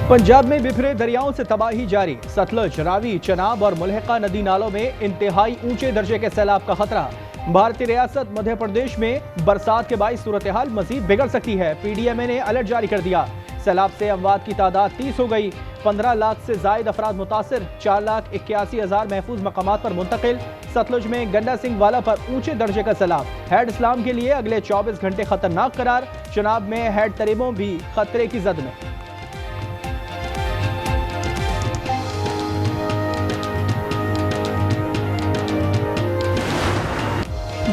पंजाब में बिखरे दरियाओं से तबाही जारी। सतलुज, रावी, चनाब और मुल्हिका नदी नालों में इंतहाई ऊंचे दर्जे के सैलाब का खतरा। भारतीय रियासत मध्य प्रदेश में बरसात के बाईस सूरत हाल मजीद बिगड़ सकती है। पीडीएमए ने अलर्ट जारी कर दिया। सैलाब से अमवात की तादाद 30 हो गई। 15 लाख से जायद अफराद मुतासिर। 4,81,000 महफूज मकामात पर मुंतकिल। सतलुज में गंडा सिंह वाला पर ऊंचे दर्जे का सैलाब। हैड इस्लाम के लिए अगले 24 घंटे खतरनाक करार। चनाब में हैड तरीबों भी खतरे की जद में।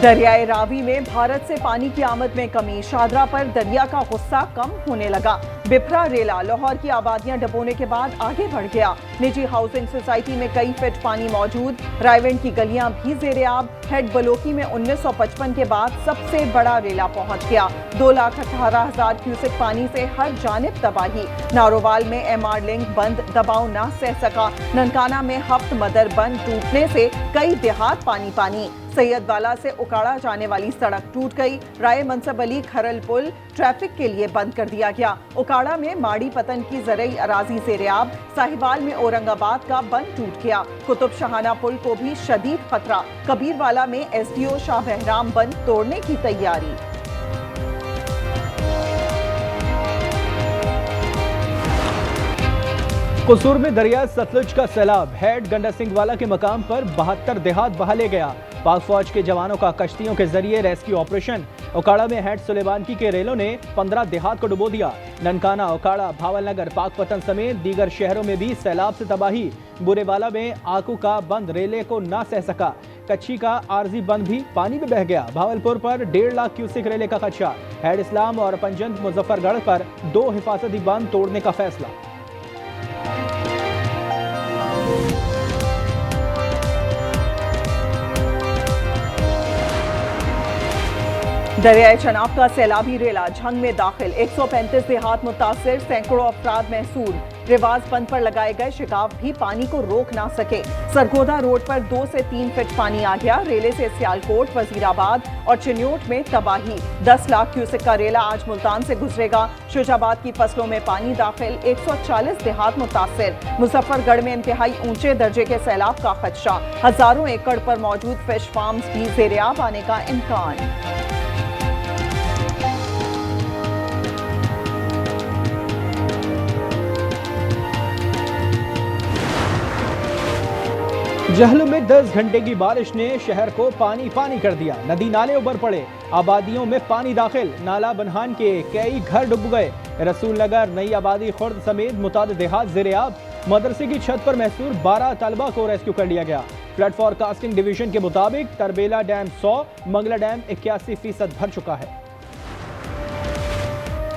दरियाए रावी में भारत से पानी की आमद में कमी। शादरा पर दरिया का गुस्सा कम होने लगा। बिफरा रेला लाहौर की आबादियां डबोने के बाद आगे बढ़ गया। निजी हाउसिंग सोसाइटी में कई फीट पानी मौजूद। रायवेंड की गलियां भी जेर-ए-आब। हेड बलोकी में 1955 के बाद सबसे बड़ा रेला पहुंच गया। 2,18,000 क्यूसेक पानी से हर जानिब तबाही। नारोवाल में एमआर लिंक बंद दबाव न सह सका। ननकाना में हफ्त मदर बंद टूटने से कई देहात पानी पानी। सैयदवाला से उकाड़ा जाने वाली सड़क टूट गई। राय मनसब अली खरल पुल ट्रैफिक के लिए बंद कर दिया गया। उकाड़ा में माड़ी पतन की ज़रई अराजी ज़ेर-ए-आब। साहिवाल में औरंगाबाद का बंद टूट गया। कुतुब शाहाना पुल को भी शदीद खतरा। कबीरवाला में एसडीओ शाह बहराम बंद तोड़ने की तैयारी। कसूर में दरिया सतलुज का सैलाब। हेड गंडा सिंह वाला के मकाम पर 72 देहात बहा ले गया। पाक फौज के जवानों का कश्तियों के जरिए रेस्क्यू ऑपरेशन। उकाड़ा में हेड सुलेमानकी के रेलों ने 15 देहात को डुबो दिया। ननकाना, उकाड़ा, भावलनगर, पाकपतन समेत दीगर शहरों में भी सैलाब से तबाही। बुरेवाला में आकू का बंद रेले को ना सह सका। कच्छी का आरजी बंद भी पानी में बह गया। भावलपुर पर 1.5 लाख क्यूसेक रेले का खदशा। हेड इस्लाम और पंजंद मुजफ्फरगढ़ पर 2 हिफाजती बंद तोड़ने का फैसला। दरियाए चनाब का सैलाबी रेला झंग में दाखिल। 135 देहात मुतासिर। सैकड़ों अफराद महसूर। रिवाज बंद पर लगाए गए शिकाव भी पानी को रोक ना सके। सरगोदा रोड पर 2 से 3 फीट पानी आ गया। रेले से सियालकोट, वजीराबाद और चिन्योट में तबाही। 10 लाख क्यूसेक का रेला आज मुल्तान से गुजरेगा। शुजाबाद की फसलों में पानी दाखिल। 140 देहात मुतासिर। मुजफ्फरगढ़ में इंतहाई ऊंचे दर्जे के सैलाब का खदशा। हजारों एकड़ पर मौजूद फिश फार्म्स भी ज़ेर-ए-आब आने का इम्कान। जहलम में 10 घंटे की बारिश ने शहर को पानी पानी कर दिया। नदी नाले उबर पड़े। आबादियों में पानी दाखिल। नाला बनहान के कई घर डूब गए। रसूल नगर, नई आबादी, खुर्द समेत मुताद देहात ज़ेर-ए-आब। मदरसे की छत पर महसूर 12 तलबा को रेस्क्यू कर लिया गया। फ्लड फॉरकास्टिंग डिवीजन के मुताबिक तरबेला डैम 100, मंगला डैम 81% भर चुका है।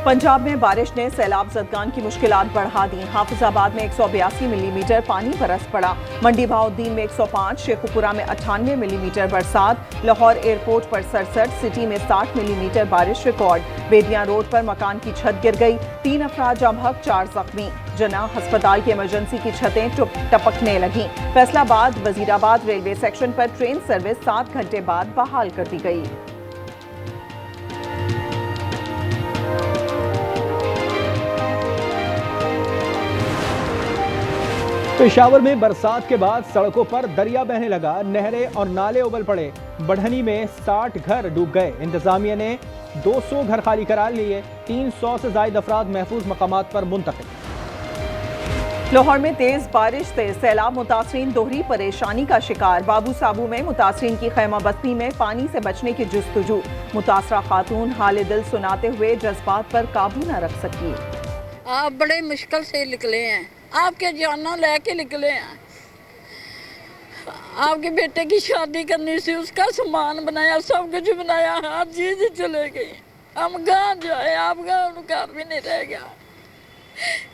पंजाब में बारिश ने सैलाब ज़दगान की मुश्किलात बढ़ा दी। हाफिजाबाद में 182 मिलीमीटर पानी बरस पड़ा। मंडी बहाउद्दीन में 105, शेखुपुरा में 98 मिलीमीटर बरसात। लाहौर एयरपोर्ट पर 67, सिटी में 60 मिलीमीटर बारिश रिकॉर्ड। बेदियां रोड पर मकान की छत गिर गई। 3 अफराद जाँ बहक, 4 जख्मी। जना अस्पताल की इमरजेंसी की छतें टपकने लगी। फैसलाबाद वजीराबाद रेलवे सेक्शन पर ट्रेन सर्विस 7 घंटे बाद बहाल कर दी गई। पेशावर में बरसात के बाद सड़कों पर दरिया बहने लगा। नहरें और नाले उबल पड़े। बढ़नी में 60 घर डूब गए। इंतजामिया ने 200 घर खाली करा लिए। 300 से ज्यादा अफराद महफूज मकामात पर मुंतकिल। लाहौर में तेज बारिश से सैलाब मुतासरीन दोहरी परेशानी का शिकार। बाबू साबू में मुतासरीन की खैमा बस्ती में पानी से बचने की जुस्तजू। मुतासरा खातून हाल दिल सुनाते हुए जज्बात पर काबू न रख सकी। आप बड़े मुश्किल से निकले हैं। आपके जाना लेके निकले हैं। आपके बेटे की शादी करनी थी, उसका सामान बनाया, सब कुछ बनाया, हर चीज चले गई। हम कहाँ जाए? आपका घर भी नहीं रह गया,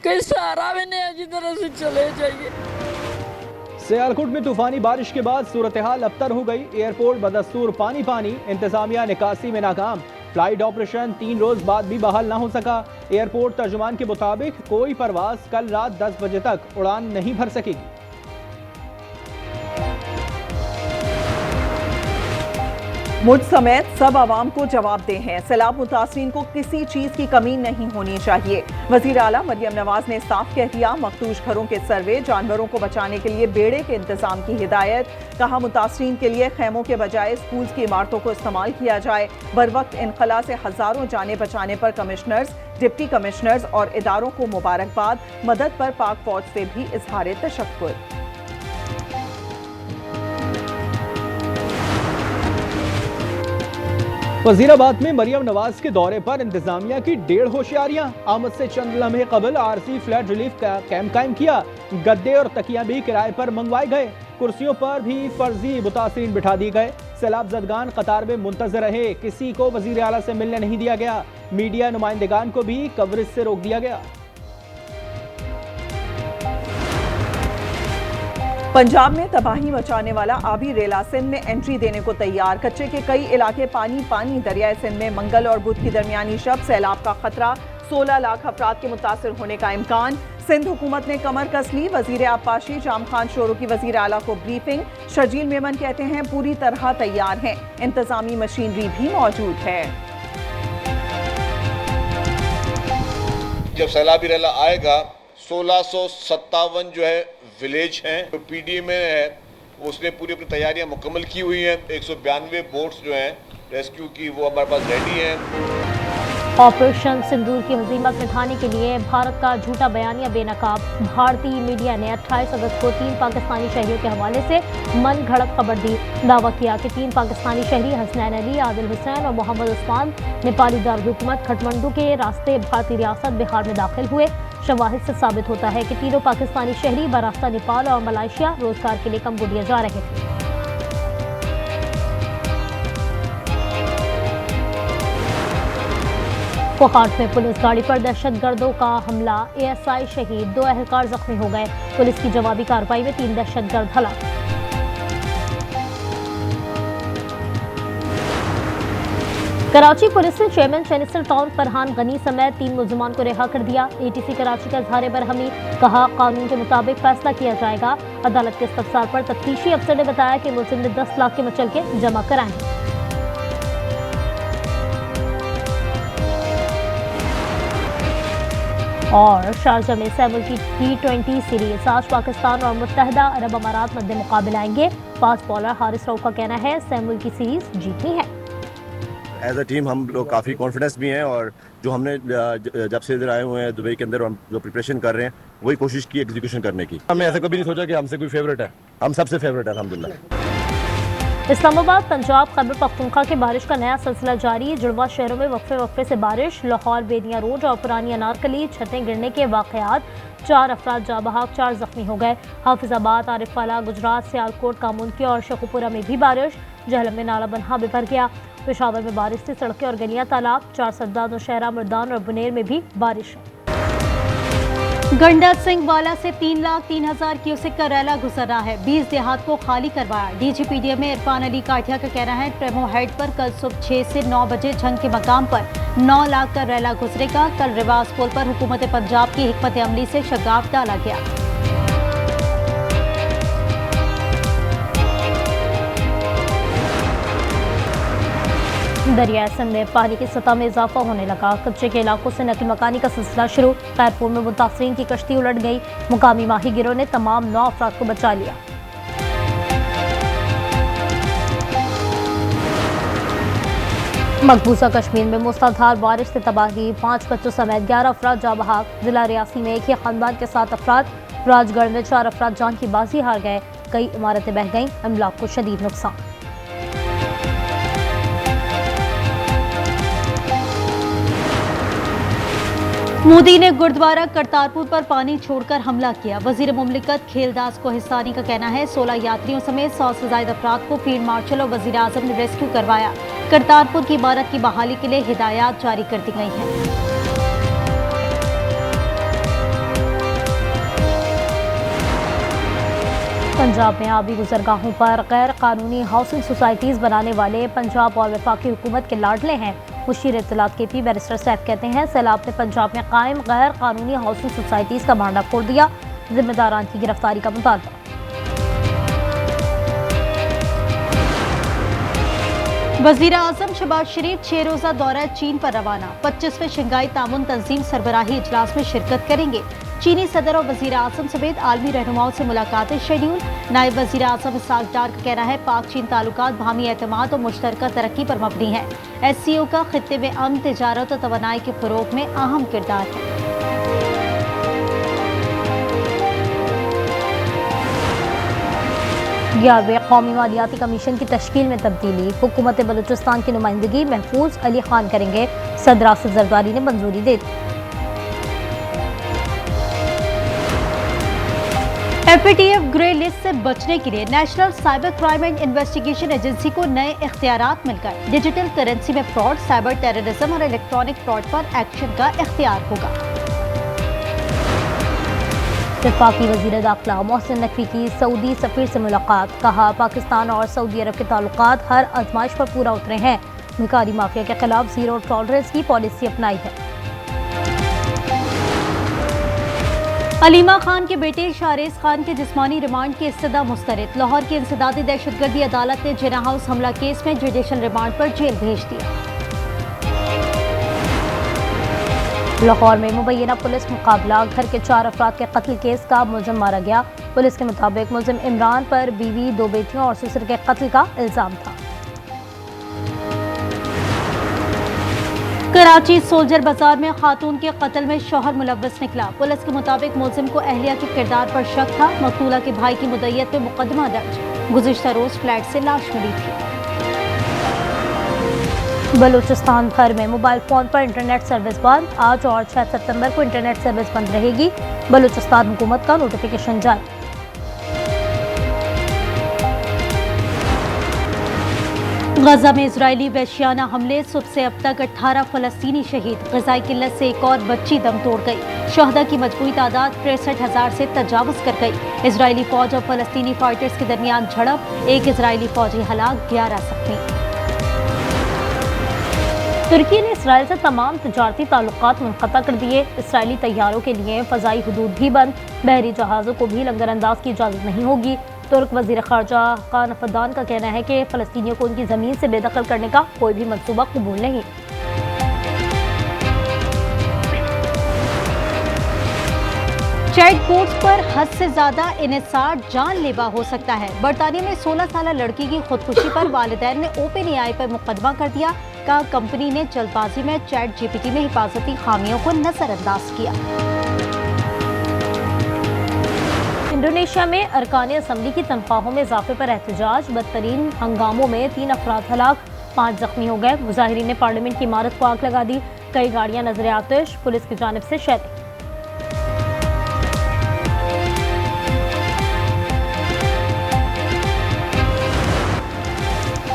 कोई सहारा भी नहीं है जिधर से चले जाइए। सियालकोट में तूफानी बारिश के बाद सूरत हाल अबतर हो गई। एयरपोर्ट बदस्तूर पानी पानी। इंतजामिया निकासी में नाकाम। फ्लाइट ऑपरेशन 3 रोज बाद भी बहाल ना हो सका। एयरपोर्ट तर्जुमान के मुताबिक कोई परवाज कल रात 10 बजे तक उड़ान नहीं भर सकेगी। मुझ समेत सब आवाम को जवाबदेह हैं। सैलाब मुतासरीन को किसी चीज की कमी नहीं होनी चाहिए। वजीर आला मरियम नवाज ने साफ कह दिया, मखदूश घरों के सर्वे, जानवरों को बचाने के लिए बेड़े के इंतजाम की हिदायत। कहा, मुतासरीन के लिए खैमों के बजाय स्कूल की इमारतों को इस्तेमाल किया जाए। बर वक्त इनखला से हजारों जाने बचाने पर कमिश्नर्स, डिप्टी कमिश्नर्स और इदारों को मुबारकबाद। मदद पर पाक फौज से भी इजहार तशक्कुर। वजीराबाद में मरियम नवाज के दौरे पर इंतजामिया की 1.5 होशियारियां। आमद से चंद लम्हे कबल आरसी फ्लड रिलीफ का कैंप कायम किया। गद्दे और तकिया भी किराए पर मंगवाए गए। कुर्सियों पर भी फर्जी मुतासरीन बिठा दिए गए। सैलाब जदगान कतार में मुंतजर रहे। किसी को वजीर आला से मिलने नहीं दिया गया। मीडिया नुमाइंदगान को भी कवरेज से रोक दिया गया। पंजाब में तबाही मचाने वाला आबी रेला सिंध में एंट्री देने को तैयार। कच्चे के कई इलाके पानी पानी। दरियाए सिंध में मंगल और बुध की दरमियानी शब सैलाब का खतरा। 16 लाख अफराद के मुतासिर होने का इम्कान। सिंध हुकूमत ने कमर कस ली। वजीर आबपाशी जाम खान शोरो की वजीर आला को ब्रीफिंग। शर्जील मेमन कहते हैं, पूरी तरह तैयार हैं, इंतजामी मशीनरी भी मौजूद है। जब सैलाबी रेला आएगा 1657 जो है विलेज हैं, तो पीडीए में है, उसने पूरी अपनी तैयारियां मुकम्मल की हुई हैं। 192 बोट्स जो हैं रेस्क्यू की वो हमारे पास रेडी हैं। ऑपरेशन सिंदूर की हजीमत मिटाने के लिए भारत का झूठा बयानिया बेनकाब। भारतीय मीडिया ने 28 अगस्त को 3 पाकिस्तानी शहरियों के हवाले से मन घड़त खबर दी। दावा किया कि 3 पाकिस्तानी शहरी हसनैन अली, आदिल हुसैन और मोहम्मद उस्मान नेपाली दारुल-हुकूमत खटमंडू के रास्ते भारतीय रियासत बिहार में दाखिल हुए। शवाहिद से साबित होता है कि तीनों पाकिस्तानी शहरी बरास्ता नेपाल और मलेशिया रोजगार के लिए कंबोडिया जा रहे थे। कोहाट में पुलिस गाड़ी पर दहशतगर्दों का हमला, एएसआई शहीद, 2 एहलकार जख्मी हो गए। पुलिस की जवाबी कार्रवाई में 3 दहशतगर्द हलाक। कराची पुलिस ने चेयरमैन चेनिस्टर टाउन फरहान गनी समेत 3 मुलजमान को रिहा कर दिया। एटीसी कराची का इजहार बरहमी। कहा, कानून के मुताबिक फैसला किया जाएगा। अदालत के इस्तफसार पर तफ्तीशी अफसर ने बताया कि मुलजिम ने 10 लाख के मुचलके जमा कराए। और शारजा में सैमुअल की T20 सीरीज आज पाकिस्तान और मुत्तहदा अरब अमारात मध्य मुकाबले आएंगे। फास्ट बॉलर हारिस रऊफ का कहना है, सैमुअल की सीरीज जीतनी है। एज अ टीम हम लोग काफ़ी कॉन्फिडेंस भी हैं और जो हमने जब से इधर आए हुए हैं दुबई के अंदर हम जो प्रिपरेशन कर रहे हैं वही कोशिश की एग्जीक्यूशन करने की। हमने ऐसा कभी नहीं सोचा कि हमसे कोई फेवरेट है, हम सबसे फेवरेट है अल्हम्दुलिल्लाह। इस्लामाबाद, पंजाब, खैबर पख्तूनख्वा के बारिश का नया सिलसिला जारी। जुड़वा शहरों में वक्फे से बारिश। लाहौर, बेदिया रोड और पुरानी अनारकली छतें गिरने के वाकयात। 4 अफराद जाँ बहक, 4 जख्मी हो गए। हाफिजाबाद, आरिफवाला, गुजरात, सियालकोट, कामुनकी और शेखुपुरा में भी बारिश। जहलम में नाला बनहा भी भर गया। पेशावर में बारिश से सड़कें और गलियां तालाब। 4 सद्दाद, नौशहरा, मुर्दान और बुनेर में भी बारिश। गंडा सिंह वाला से 3,03,000 क्यूसेक का रैला गुजर रहा है। 20 देहात को खाली करवाया। डीजीपीडीएम में इरफान अली काठिया का कहना है, प्रेमो हेड पर कल सुबह 6 से 9 बजे झंग के मकाम पर 9 लाख का रैला गुजरेगा। कल रिवाज पुल पर हुकूमत पंजाब की हिकमत अमली से शगाफ डाला गया। दरिया सिंध में पानी की सतह में इजाफा होने लगा। कच्चे के इलाकों से नकल मकानी का सिलसिला शुरू। खैरपुर में मुतासरीन की कश्ती उलट गई। मुकामी माहीगिरों ने तमाम 9 अफराद को बचा लिया। मकबूजा कश्मीर में मूसलाधार बारिश से तबाही। 5 बच्चों समेत 11 अफराद जाँ बहक। जिला रियासी में एक ही खानदान के 7 अफराद। राजगढ़ में 4 अफराद जान की बाजी हार गए। कई इमारतें बह गईं। अमलाक को शदीद नुकसान। मोदी ने गुरुद्वारा करतारपुर पर पानी छोड़कर हमला किया। वजीर मुमलिकत खेलदास को हिस्सानी का कहना है, 16 यात्रियों समेत 100 से ज्यादा अफराद को फील्ड मार्शल और वजीर आजम ने रेस्क्यू करवाया। करतारपुर की इमारत की बहाली के लिए हिदायत जारी कर दी गई हैं। पंजाब में आबी गुजरगाहों पर गैर कानूनी हाउसिंग सोसाइटीज़ बनाने वाले पंजाब और वफाकी हुकूमत के लाडले हैं। मुशीर इत्तलात KP बैरिस्टर सैफ कहते हैं, सैलाब ने पंजाब में कायम गैर कानूनी हाउसिंग सोसाइटीज़ का भांडा फोड़ दिया। जिम्मेदारान की गिरफ्तारी का मुतालबा। वजीर आजम शहबाज शरीफ 6 रोजा दौरा चीन पर रवाना। 25वें शंघाई तामुन तंजीम सरबराही इजलास में शिरकत करेंगे। चीनी सदर और वजीर आजम समेत आलमी रहनुमाओं से मुलाकातें शेड्यूल। नायब वजीर आजम इसाक डार का कहना है पाक चीन ताल्लुकात बाहमी एतमाद और मुश्तरका तरक्की पर मबनी है। SCO का खित्ते में अमन, तिजारत और तवानाई के फरोग में अहम किरदार है। ग्यारहवें कौमी मालियाती कमीशन की तश्कील में तब्दीली। हुकूमत बलूचिस्तान की नुमाइंदगी महफूज अली खान करेंगे। सदर आसिफ जरदारी ने मंजूरी दे दी। FATF ग्रे लिस्ट से बचने के लिए national cyber crime and investigation agency को नए इख्तियारात मिल गए। डिजिटल करेंसी में फ्रॉड, साइबर टेररिज्म और इलेक्ट्रॉनिक फ्रॉड पर एक्शन का इख्तियार होगा। वफाकी वज़ीर दाखिला मोहसिन नकवी की सऊदी सफीर से मुलाकात। कहा पाकिस्तान और सऊदी अरब के ताल्लुकात हर आजमाइश पर पूरा उतरे हैं। भिखारी माफिया के खिलाफ जीरो टॉलरेंस की पॉलिसी अपनाई है। अलीमा खान के बेटे शारेस खान के जिस्मानी रिमांड की इस्तदा मुस्तरद। लाहौर की इंसदादी दहशतगर्दी अदालत ने जिना हाउस हमला केस में जुडिशल रिमांड पर जेल भेज दिया। लाहौर में मुबैना पुलिस मुकाबला। घर के 4 अफराद के कत्ल केस का मुलजिम मारा गया। पुलिस के मुताबिक मुलजिम इमरान पर बीवी, 2 बेटियों और ससुर के कत्ल का इल्जाम था। कराची सोल्जर बाजार में खातून के कत्ल में शौहर मुलव्वस निकला। पुलिस के मुताबिक मुलजिम को अहलिया के किरदार पर शक था। मकतूला के भाई की मुद्दत में मुकदमा दर्ज। गुज़िश्ता रोज फ्लैट से लाश मिली थी। बलूचिस्तान भर में मोबाइल फोन पर इंटरनेट सर्विस बंद। आज और 6 सितंबर को इंटरनेट सर्विस बंद रहेगी। बलूचिस्तान हुकूमत का नोटिफिकेशन जारी। गजा में इजरायली वहशियाना हमले। सुबह से अब तक 18 फलस्तीनी शहीद। ग़िज़ाई किल्लत से एक और बच्ची दम तोड़ गई। शहदा की मजमूई तादाद 63,000 से तजावुज़ कर गई। इजरायली फौज और फलस्तीनी फाइटर्स के दरमियान झड़प। एक इजरायली फौजी हलाक, 11 जख्मी। तुर्की ने इसराइल से तमाम तजारती ताल्लुकात मुनक़ता कर दिए। इसराइली तैयारों के लिए फ़ज़ाई हदूद भी बंद। बहरी जहाज़ों को भी लंगर अंदाज की इजाज़त नहीं होगी। तुर्क वज़ीर ख़ारजा खान फद्दान का कहना है कि फ़लस्तीनियों को उनकी ज़मीन से बेदखल करने का कोई भी मंसूबा कबूल नहीं। चैटबोट्स पर हद से ज्यादा इन्हिसार जानलेवा हो सकता है। बरतानिया में 16 साल लड़की की खुदकुशी पर वालिदैन ने OpenAI पर मुकदमा कर दिया। कहा कंपनी ने जल्दबाजी में ChatGPT में हिफाजती खामियों को नजरअंदाज किया। इंडोनेशिया में अरकान असम्बली की तनख्वाहों में इजाफे पर एहतजाज। बदतरीन हंगामों में 3 अफराद हलाक, 5 जख्मी हो गए। मुजाहिरीन ने पार्लियामेंट की इमारत को आग लगा दी। कई गाड़ियां नजर आतिश। पुलिस की जानिब से शैतानी।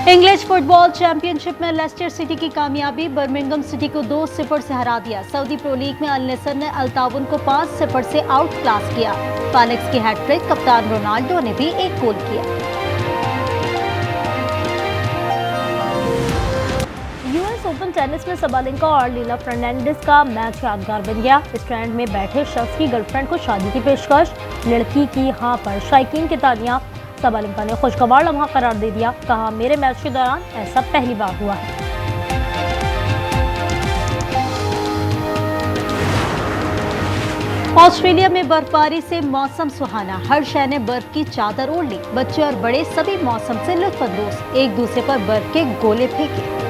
इंग्लिश फुटबॉल चैंपियनशिप में लेस्टर सिटी की कामयाबी। बर्मिंघम सिटी को 2-0 से हरा दिया। सऊदी प्रो लीग में अल नसर ने अल ताउन को 5-0 से आउट क्लास किया। फेलिक्स की हैट्रिक, कप्तान रोनाल्डो ने भी एक गोल किया। US ओपन टेनिस में सबालेंका और लीला फर्नांडिस का मैच यादगार बन गया। स्टैंड में बैठे शख्स की गर्लफ्रेंड को शादी की पेशकश। लड़की की हाँ पर शायकीन की तालियां। सबालेंका ने खुशगवार लम्हा करार दे दिया। कहा मेरे मैच के दौरान ऐसा पहली बार हुआ है। ऑस्ट्रेलिया में बर्फबारी से मौसम सुहाना। हर शहर ने बर्फ की चादर ओढ़ ली। बच्चे और बड़े सभी मौसम से लुत्फ अंदोज। एक दूसरे पर बर्फ के गोले फेंके।